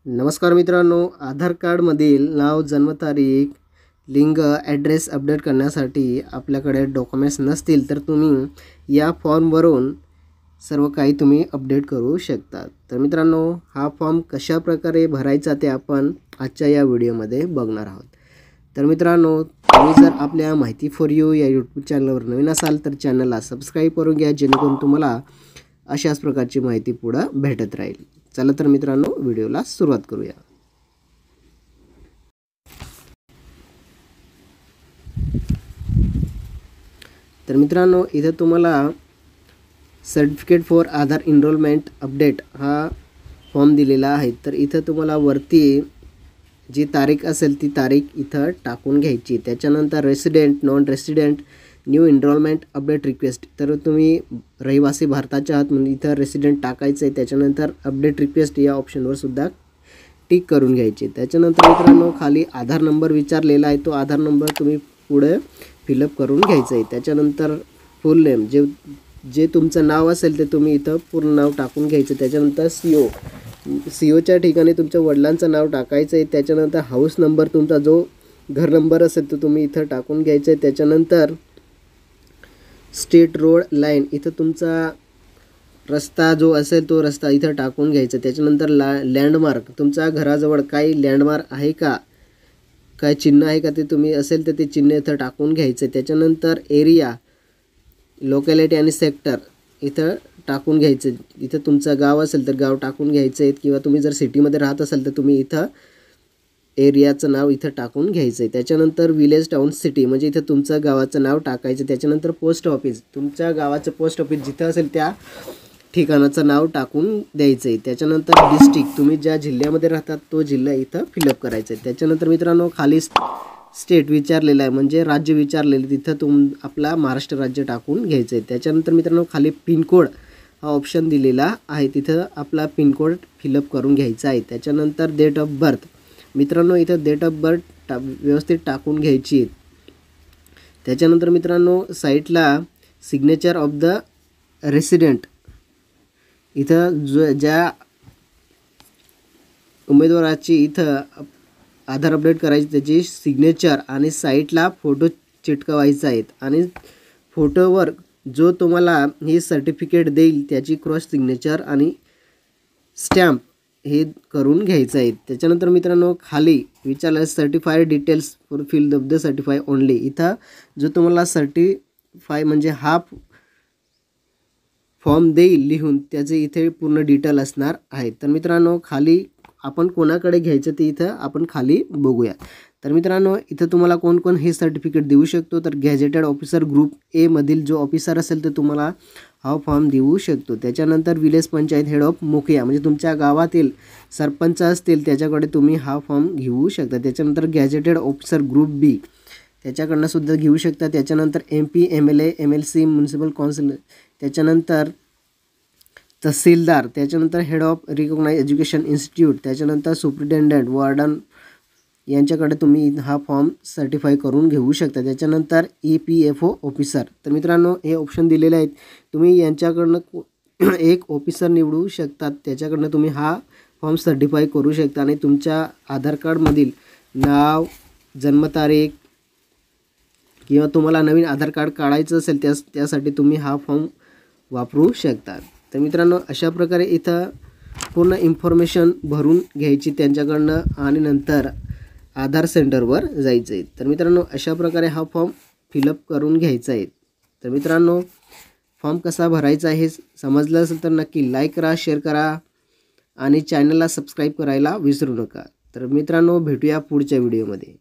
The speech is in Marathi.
नमस्कार मित्रांनो, आधार कार्डमधील नाव, जन्मतारीख, लिंग, ॲड्रेस अपडेट करण्यासाठी आपल्याकडे डॉक्युमेंट्स नसतील तर तुम्ही या फॉर्मवरून सर्व काही तुम्ही अपडेट करू शकता। तर मित्रांनो, हा फॉर्म कशा प्रकारे भरायचा ते आपण आजच्या या व्हिडिओमध्ये बघणार आहोत। तर मित्रांनो, तुम्ही जर आपल्या माहिती फॉर यू या यूट्यूब चॅनलवर नवीन असाल तर चॅनलला सबस्क्राईब करून घ्या, जेणेकरून तुम्हाला अशाच प्रकारची माहिती पुढे भेटत राहील। चला तर मित्रांनो, व्हिडिओला सुरुवात करूया। तर मित्रांनो, इथे तुम्हाला certificate for Aadhaar enrolment update हा फॉर्म दिलेला आहे। तर इथे तुम्हाला वरती जी तारीख असेल ती तारीख इथं टाकून घ्यायची। त्याच्यानंतर resident, non resident, new enrolment update request, तर तुम्ही रहिवासी भारताच्या आहात म्हणजे इथं रेसिडेंट टाकायचं आहे। त्याच्यानंतर अपडेट रिक्वेस्ट या ऑप्शनवर सुद्धा टिक करून घ्यायचे। त्याच्यानंतर मित्रांनो, खाली आधार नंबर विचारलेला आहे, तो आधार नंबर तुम्ही पुढे फिलअप करून घ्यायचं आहे। त्याच्यानंतर फुल नेम, जे तुमचं नाव असेल ते तुम्ही इथं पूर्ण नाव टाकून घ्यायचं। त्याच्यानंतर सीओच्या ठिकाणी तुमच्या वडिलांचं नाव टाकायचं आहे। त्याच्यानंतर हाऊस नंबर, तुमचा जो घर नंबर असेल तो तुम्ही इथं टाकून घ्यायचा आहे। त्याच्यानंतर स्टेट, रोड, लाईन, इथं तुमचा रस्ता जो असेल तो रस्ता इथं टाकून घ्यायचा। त्याच्यानंतर लँडमार्क, तुमच्या घराजवळ काही लँडमार्क आहे का, काय चिन्ह आहे का, ते तुम्ही असेल तर ते चिन्ह इथं टाकून घ्यायचं। त्याच्यानंतर एरिया, लोकॅलिटी आणि सेक्टर इथं टाकून घ्यायचं। इथं तुमचं गाव असेल तर गाव टाकून घ्यायचं आहे, किंवा तुम्ही जर सिटीमध्ये राहत असाल तर तुम्ही इथं एरियाचं नाव इथं टाकून घ्यायचं आहे। त्याच्यानंतर विलेज, टाउन, सिटी म्हणजे इथं तुमचं गावाचं नाव टाकायचं। त्याच्यानंतर पोस्ट ऑफिस, तुमच्या गावाचं पोस्ट ऑफिस जिथं असेल त्या ठिकाणाचं नाव टाकून द्यायचं आहे। त्याच्यानंतर डिस्ट्रिक्ट, तुम्ही ज्या जिल्ह्यामध्ये राहतात तो जिल्हा इथं फिलअप करायचा आहे। त्याच्यानंतर मित्रांनो, खाली स्टेट विचारलेलं आहे म्हणजे राज्य विचारलेलं, तिथं आपला महाराष्ट्र राज्य टाकून घ्यायचं आहे। त्याच्यानंतर मित्रांनो, खाली पिनकोड हा ऑप्शन दिलेला आहे, तिथं आपला पिनकोड फिलअप करून घ्यायचा आहे। त्याच्यानंतर डेट ऑफ बर्थ, मित्रांनो इथं डेट ऑफ बर्थ व्यवस्थित टाकून घ्यायची। त्याच्यानंतर मित्रांनो, साईटला सिग्नेचर ऑफ द रेसिडेंट, इथं ज्या उमेदवाराची इथं आधार अपडेट करायची त्याची सिग्नेचर आणि साईटला फोटो चिटकवायचा आहे, आणि फोटोवर जो तुम्हाला हे सर्टिफिकेट देईल त्याची क्रॉस सिग्नेचर आणि स्टॅम्प हे करून घ्यायचं आहे। त्याच्यानंतर मित्रांनो, खाली विचारलं certified details for fill of the certify only, इथं जो तुम्हाला सर्टिफाय म्हणजे हा फॉर्म देईल लिहून त्याचे इथे पूर्ण डिटेल असणार आहे। तर मित्रांनो, खाली आपण कोणाकडे घ्यायचं ते इथं आपण खाली बघूया। तर मित्रांनो, इथं तुम्हाला कोण कोण हे सर्टिफिकेट देऊ शकतो, तर गॅझेटेड ऑफिसर ग्रुप ए मधील जो ऑफिसर असेल तर तुम्हाला हा फॉर्म देऊ शकतो। त्याच्यानंतर विलेज पंचायत हेड ऑफ मुखिया, म्हणजे तुमच्या गावातील सरपंच असतील त्याच्याकडे तुम्ही हा फॉर्म घेऊ शकता। त्याच्यानंतर गॅझेटेड ऑफिसर ग्रुप बी, त्याच्याकडनं सुद्धा घेऊ शकता। त्याच्यानंतर MP, MLA, MLC, municipal council, त्याच्यानंतर तहसीलदार, त्याच्यानंतर head of recognise education institute, त्याच्यानंतर सुप्रिटेंडंट, वॉर्डन यांच्याकडे तुम्ही हा फॉर्म सर्टिफाय करून घेऊ शकता। त्याच्यानंतर EPFO ऑफिसर, तर मित्रांनो हे ऑप्शन दिलेले आहेत, तुम्ही यांच्याकडनं एक ऑफिसर निवडू शकतात, त्याच्याकडनं तुम्ही हा फॉर्म सर्टिफाय करू शकता। आणि तुमच्या आधार कार्डमधील नाव, जन्मतारीख, किंवा तुम्हाला नवीन आधार कार्ड काढायचं असेल त्यासाठी तुम्ही हा फॉर्म वापरू शकता। तर मित्रांनो, अशा प्रकारे इथं पूर्ण इन्फॉर्मेशन भरून घ्यायची त्यांच्याकडनं आणि नंतर आधार सेंटरवर जायचं आहे। तर मित्रांनो, अशा प्रकारे हा फॉर्म फिलअप करून घ्यायचा आहे। तर मित्रांनो, फॉर्म कसा भरायचा हे समजलं असेल तर नक्की लाईक करा, शेअर करा आणि चॅनलला सबस्क्राईब करायला विसरू नका। तर मित्रांनो, भेटूया पुढच्या व्हिडिओमध्ये।